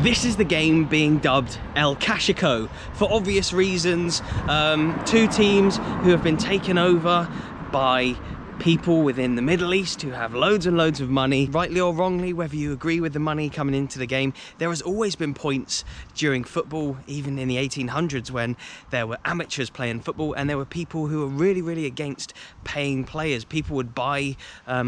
This is the game being dubbed El Clasico for obvious reasons. Two teams who have been taken over by people within the Middle East who have loads and loads of money. Rightly or wrongly, whether you agree with the money coming into the game, there has always been points during football, even in the 1800s, when there were amateurs playing football and there were people who were really against paying players. People would buy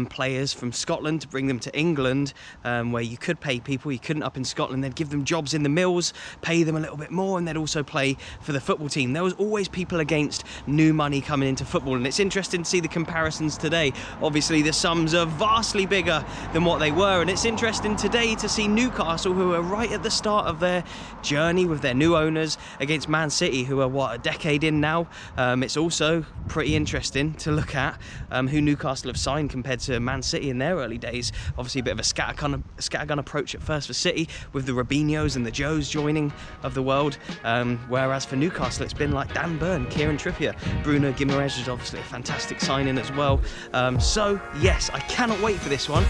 players from Scotland to bring them to England, where you could pay people, you couldn't up in Scotland. They'd give them jobs in the mills, pay them a little bit more, and they'd also play for the football team. There was always people against new money coming into football, and it's interesting to see the comparisons today. Obviously the sums are vastly bigger than what they were, and it's interesting today to see Newcastle, who are right at the start of their journey with their new owners, against Man City, who are what, a decade in now. It's also pretty interesting to look at who Newcastle have signed compared to Man City in their early days. Obviously a bit of a scattergun approach at first for City, with the Robinhos and the Joes joining of the world, whereas for Newcastle it's been like Dan Burn, Kieran Trippier, Bruno Guimaraes is obviously a fantastic signing as well. So yes, I cannot wait for this one.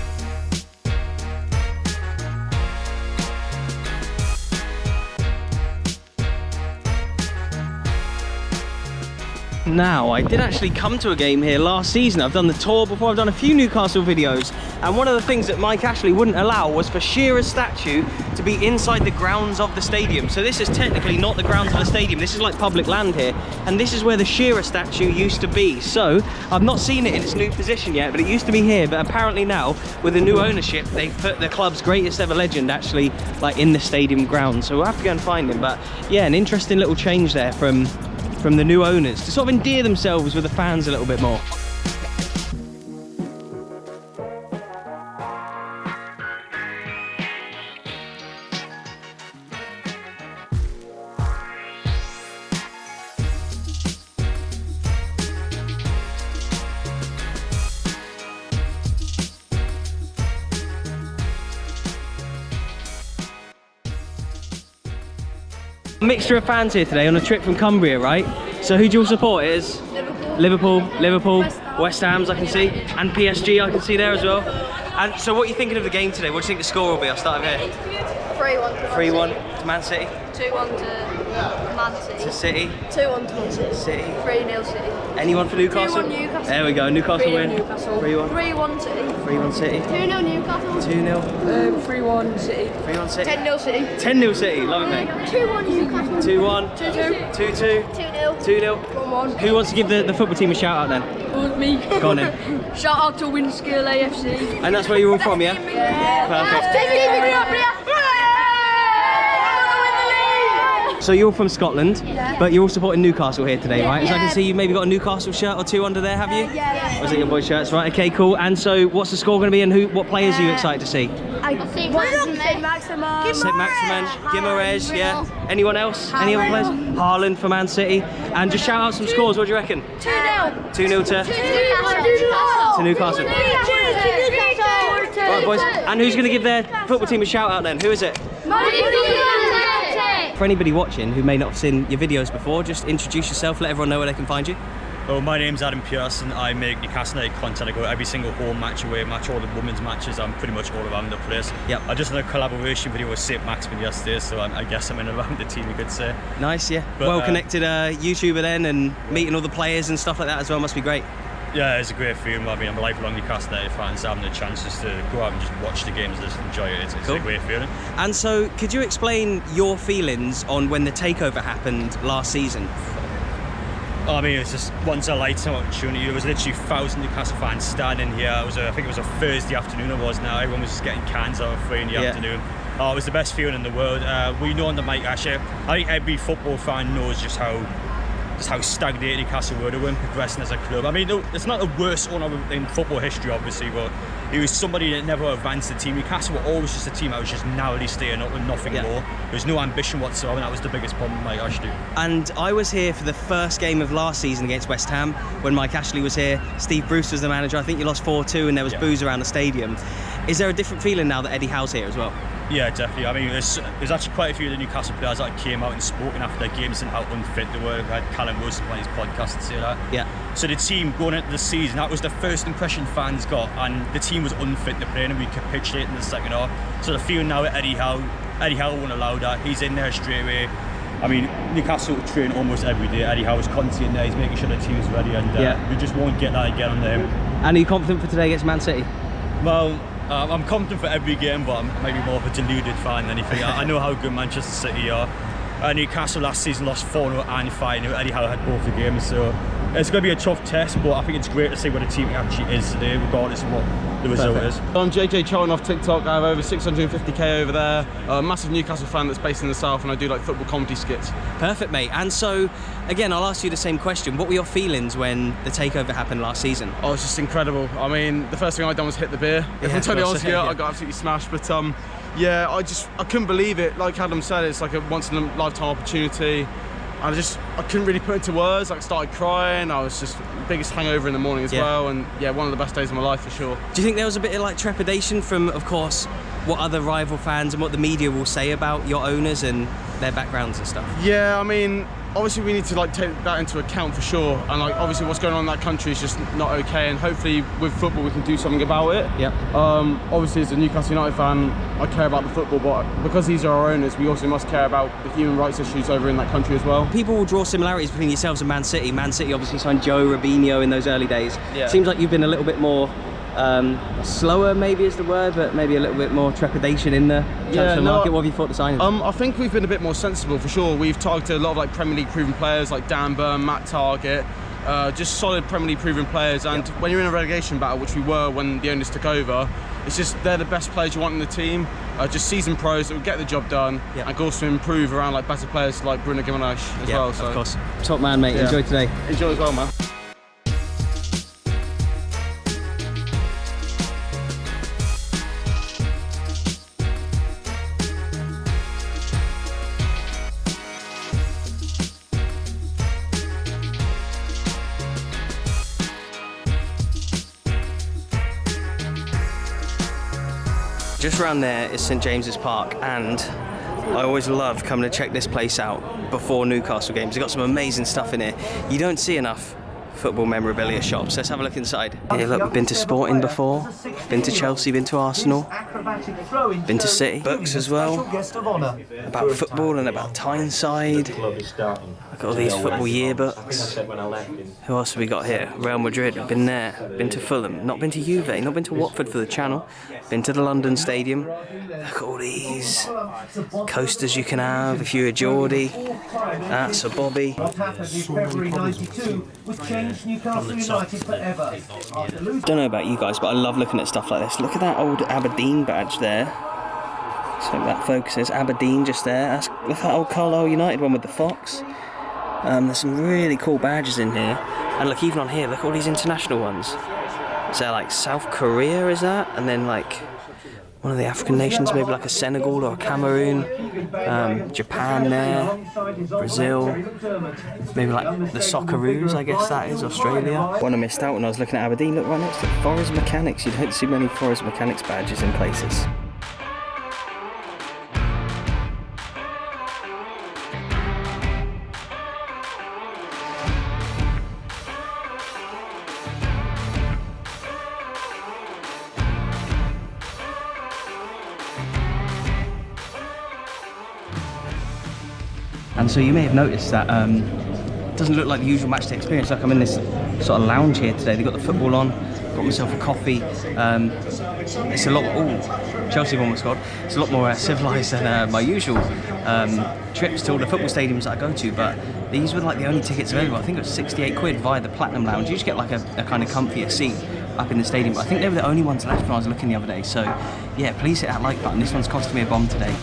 Now, I did actually come to a game here last season. I've done the tour before, I've done a few Newcastle videos, and one of the things that Mike Ashley wouldn't allow was for Shearer's statue to be inside the grounds of the stadium. So this is technically not the grounds of the stadium, this is like public land here, and this is where the Shearer statue used to be. So I've not seen it in its new position yet, but it used to be here. But apparently now, with the new ownership, they've put the club's greatest ever legend actually like in the stadium grounds. So we'll have to go and find him. But yeah, an interesting little change there from the new owners to sort of endear themselves with the fans a little bit more. A mixture of fans here today on a trip from Cumbria, right? So who do you all support? It is Liverpool, West Ham's I can see, and PSG I can see there as well. And so what are you thinking of the game today? What do you think the score will be? I'll start over here. 3-1. 3-1 to Man City. 2-1 to Man City. To City. 2-1 to Man City. City. 3-0 City. Anyone for Newcastle? 2-1 Newcastle. There we go, Newcastle win. 3-1. 3-1 City. 3-1 City. 2-0 Newcastle. 2-0. 3-1 City. 3-1 City. 10-0 City. 10-0 City, love it mate. 2-1 Newcastle. 2-1. 2-2. 2-2. 2-0. 2-0. 1-1. Who wants to give the football team a shout out then? Me. Go on then. Shout out to Winskill AFC. And that's where you're all from, yeah? Yeah. Perfect. So you're from Scotland, but you're all supporting Newcastle here today, right? So I can see you maybe got a Newcastle shirt or two under there, have you? Yeah. Was it your boys' shirts? Right, okay, cool. And so what's the score going to be, and what players are you excited to see? St. Maximin. St. Maximin, Guimaraes, yeah. Anyone else? Any other players? Haaland for Man City. And just shout out some scores, what do you reckon? 2-0. 2-0 to Newcastle. Right, boys. And who's going to give their football team a shout out then? Who is it? For anybody watching who may not have seen your videos before, just introduce yourself, let everyone know where they can find you. Well, my name's Adam Pearson. I make Newcastle United content. I go to every single home match, away match, all the women's matches. I'm pretty much all around the place. Yep. I just did a collaboration video with St. Maximin yesterday, so I guess I'm in around the team, you could say. Nice, yeah. But, well-connected YouTuber then, and meeting all the players and stuff like that as well must be great. Yeah, it's a great feeling. I mean, I'm a lifelong Newcastle United fan, so having the chance just to go out and just watch the games and just enjoy it, it's cool. A great feeling. And so, could you explain your feelings on when the takeover happened last season? I mean, it's just once a lifetime opportunity. There was literally 1,000 Newcastle fans standing here. I think it was a Thursday afternoon it was now. Everyone was just getting cans out of 3 in the afternoon. Oh, it was the best feeling in the world. We know under Mike Ashley, I think every football fan knows just how stagnated Newcastle were to win, progressing as a club. I mean, it's not the worst owner in football history, obviously, but he was somebody that never advanced the team. Newcastle were always just a team that was just narrowly staying up and nothing more. There was no ambition whatsoever, and that was the biggest problem with Mike Ashley. And I was here for the first game of last season against West Ham when Mike Ashley was here. Steve Bruce was the manager. I think you lost 4-2 and there was boos around the stadium. Is there a different feeling now that Eddie Howe's here as well? Yeah, definitely. I mean, there's actually quite a few of the Newcastle players that came out and spoken after their games and how unfit they were. I had Callum Wilson on his podcast and say that. Yeah. So the team going into the season, that was the first impression fans got, and the team was unfit to play, and we capitulated in the second half. So the feeling now at Eddie Howe, Eddie Howe won't allow that. He's in there straight away. I mean, Newcastle train almost every day. Eddie Howe is constantly in there. He's making sure the team is ready, and we just won't get that again on them. And are you confident for today against Man City? Well, I'm confident for every game, but I'm maybe more of a deluded fan than anything. I know how good Manchester City are. Newcastle last season lost 4-0 and 5-0. Eddie Howe had both the games, so it's going to be a tough test, but I think it's great to see what the team actually is today, regardless of what the result is. I'm JJ Charlton off TikTok. I have over 650k over there. A massive Newcastle fan that's based in the south, and I do like football comedy skits. Perfect, mate. And so, again, I'll ask you the same question. What were your feelings when the takeover happened last season? Oh, it's just incredible. I mean, the first thing I done was hit the beer. If I'm totally honest with you, I got absolutely smashed. But yeah, I couldn't believe it. Like Adam said, it's like a once in a lifetime opportunity. I couldn't really put it into words. I started crying. I was just biggest hangover in the morning as well, and yeah, one of the best days of my life for sure. Do you think there was a bit of like trepidation from, of course, what other rival fans and what the media will say about your owners and their backgrounds and stuff? Yeah, I mean, obviously we need to like take that into account for sure, and like obviously what's going on in that country is just not okay, and hopefully with football we can do something about it. Yep. Obviously as a Newcastle United fan, I care about the football, but because these are our owners, we also must care about the human rights issues over in that country as well. People will draw similarities between yourselves and Man City. Man City obviously signed Joe Robinho in those early days. Yeah. Seems like you've been a little bit more slower, maybe is the word, but maybe a little bit more trepidation in the transfer market. What have you thought the signing? I think we've been a bit more sensible for sure. We've targeted a lot of like Premier League proven players like Dan Burn, Matt Targett, just solid Premier League proven players, and when you're in a relegation battle, which we were when the owners took over, it's just they're the best players you want in the team, just seasoned pros that will get the job done and can also improve around like better players like Bruno Guimaraes as well. So of course. Top man, mate. Enjoy today. Enjoy as well, man. Just around there is St James's Park, and I always love coming to check this place out before Newcastle games. They've got some amazing stuff in here. You don't see enough football memorabilia shops. Let's have a look inside. Here, look, we've been to Sporting before, been to Chelsea, been to Arsenal, been to City. Books as well, about football and about Tyneside. Look at all these football yearbooks. Who else have we got here? Real Madrid, been there, been to Fulham, not been to Juve, not been to Watford for the Channel, been to the London Stadium. Look at all these coasters you can have if you're a Geordie. That's a Bobby. Don't know about you guys, but I love looking at stuff like this. Look at that old Aberdeen badge there. So that focuses Aberdeen just there. Look at that old Carlisle United one with the fox. There's some really cool badges in here. And look, even on here, look at all these international ones. So like South Korea, is that? And then like one of the African nations, maybe like a Senegal or a Cameroon. Japan there, Brazil, maybe like the Socceroos, I guess that is, Australia. One I missed out when I was looking at Aberdeen, look right next to Forest Mechanics. You don't see many Forest Mechanics badges in places. And so you may have noticed that it doesn't look like the usual matchday experience. Like I'm in this sort of lounge here today. They've got the football on, got myself a coffee. It's a lot, Chelsea have almost scored. It's a lot more civilised than my usual trips to all the football stadiums that I go to, but these were like the only tickets available. I think it was 68 quid via the Platinum Lounge. You just get like a kind of comfier seat up in the stadium, but I think they were the only ones left when I was looking the other day. So yeah, please hit that like button. This one's costing me a bomb today.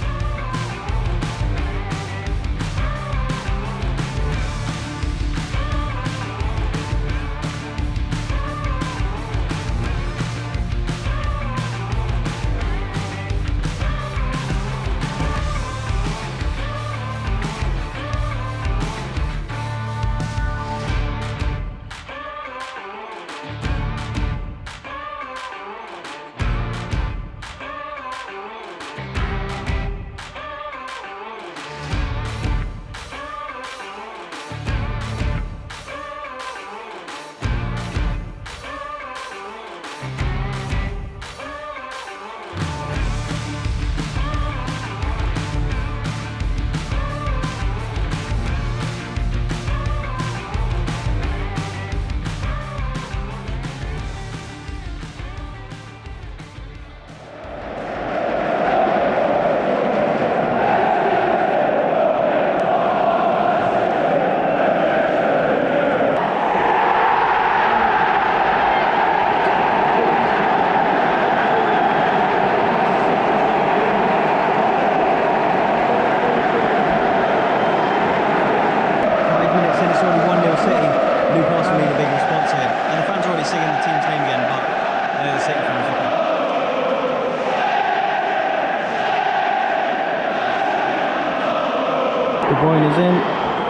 De Bruyne is in.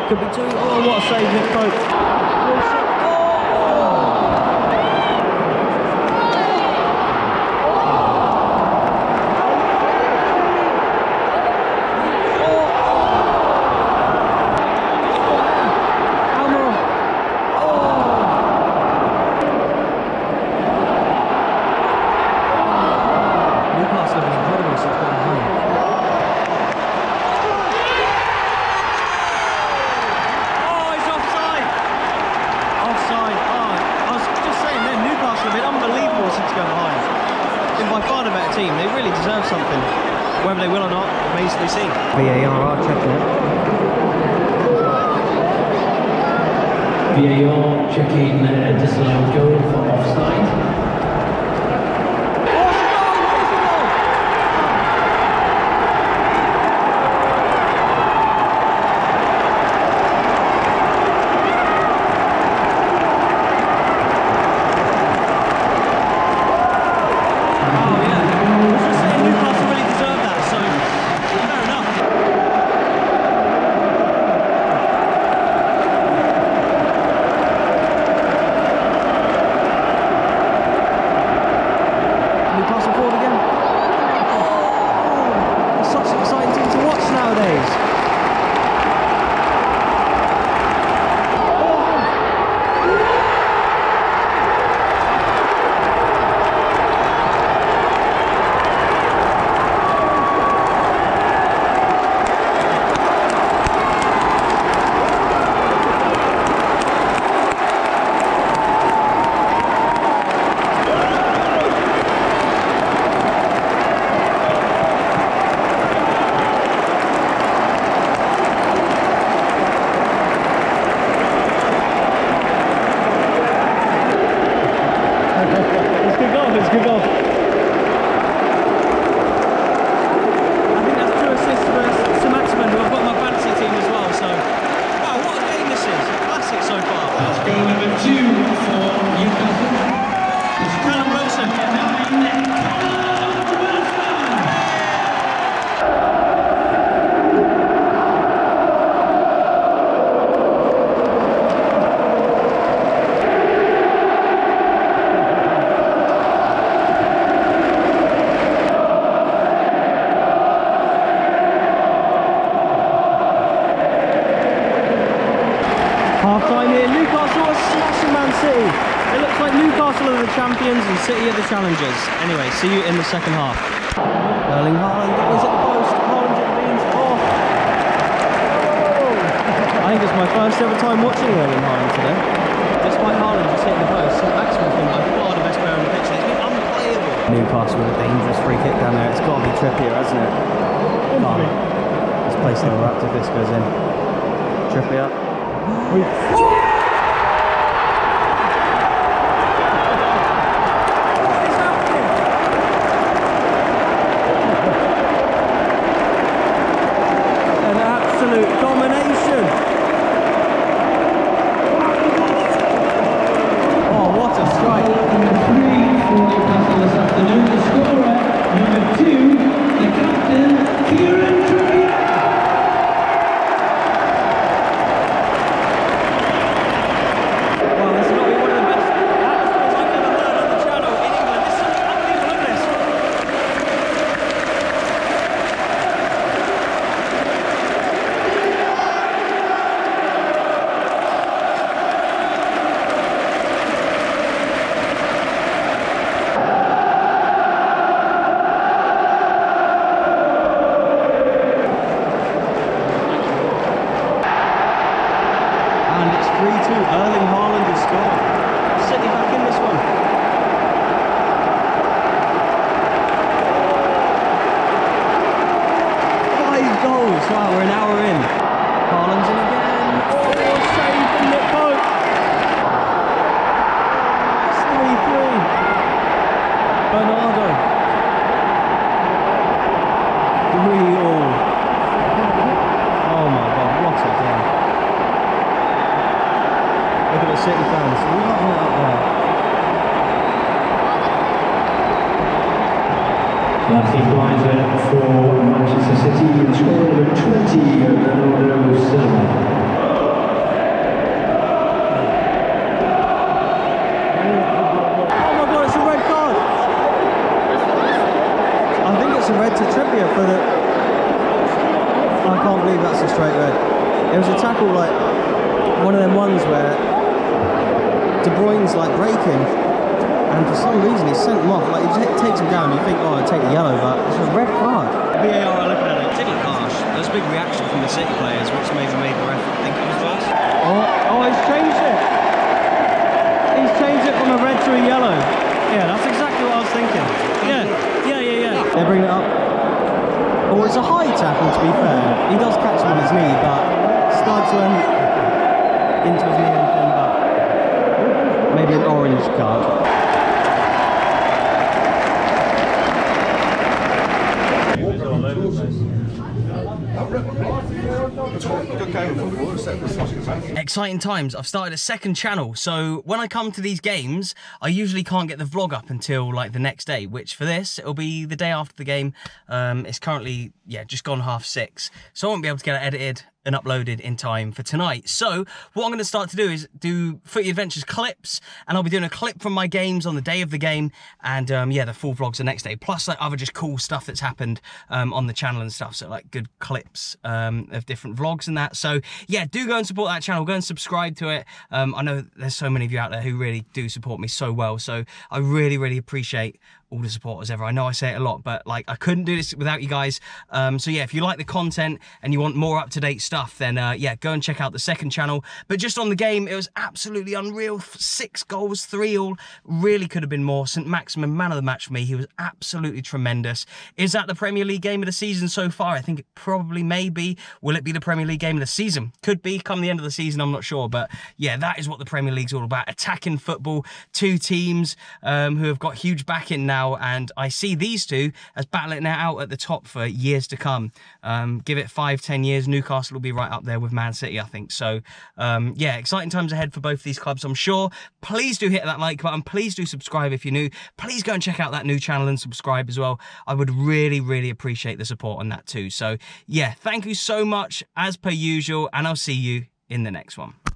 Could be 2. Oh, what a save, Nick Pope. Wilson. Team. They really deserve something. Whether they will or not remains to be seen. VAR are checking it. VAR checking a disallowed goal for offside. Callum Wilson. Half-time here, Newcastle are smashing Man City. It looks like Newcastle are the champions and City are the challengers. Anyway, see you in the second half. Erling Haaland goes at the post. Haaland at the beans. Oh! I think it's my first ever time watching Erling Haaland today. Despite Haaland just hitting the post, Maximan's been by far the best player on the pitch. He's been unplayable. Newcastle with a dangerous free kick down there. It's got to be Trippier, hasn't it? Oh, this place never wrapped if this goes in. Trippier. An absolute domination. Oh, what a strike. Number 3 for Newcastle this afternoon. The scorer, number 2, the captain, Kieran Trippier. Erling Haaland has scored. City back in this one. Five goals. Wow, we're an hour in. Haaland's in again. Oh, save from Nick Pope. It's 3-3. Bernardo. 3-3. Oh my God, what a game. Look at the City fans, loving it up there. That's the equaliser for Manchester City. The score number 20, Bernardo can't believe that's a straight red. It was a tackle like one of them ones where De Bruyne's like breaking, and for some reason he sent him off. Like he takes him down, you think, oh, I'll take the yellow, but it's a red card. VAR are looking at it. It did look harsh. There was a big reaction from the City players, which maybe made the ref think it was first. Oh, he's changed it. He's changed it from a red to a yellow. Yeah, that's exactly what I was thinking. Yeah. They're bringing it up. Oh, it's a high tackle, to be fair. He does catch him on his knee, but Studs went into his knee and then back. Maybe an orange card. Exciting times. I've started a second channel, so when I come to these games, I usually can't get the vlog up until like the next day, which for this, it'll be the day after the game. It's currently, just gone 6:30, so I won't be able to get it edited and uploaded in time for tonight. So what I'm going to start to do is do Footy Adventures clips, and I'll be doing a clip from my games on the day of the game, and the full vlog's the next day, plus like other just cool stuff that's happened on the channel and stuff, so like good clips of different vlogs and that. So yeah, do go and support that channel, go and subscribe to it. I know there's so many of you out there who really do support me so well, so I really appreciate all the supporters ever. I know I say it a lot, but like I couldn't do this without you guys. So yeah, if you like the content and you want more up-to-date stuff, then go and check out the second channel. But just on the game, it was absolutely unreal. 6 goals, 3-all. Really could have been more. St. Maximin, man of the match for me. He was absolutely tremendous. Is that the Premier League game of the season so far? I think it probably may be. Will it be the Premier League game of the season? Could be come the end of the season, I'm not sure. But yeah, that is what the Premier League's all about. Attacking football. 2 teams who have got huge backing now, and I see these two as battling it out at the top for years to come. Give it 5-10 years, Newcastle will be right up there with Man City, I think. So exciting times ahead for both these clubs, I'm sure. Please do hit that like button, please do subscribe if you're new, please go and check out that new channel and subscribe as well. I would really appreciate the support on that too. So yeah, thank you so much as per usual, and I'll see you in the next one.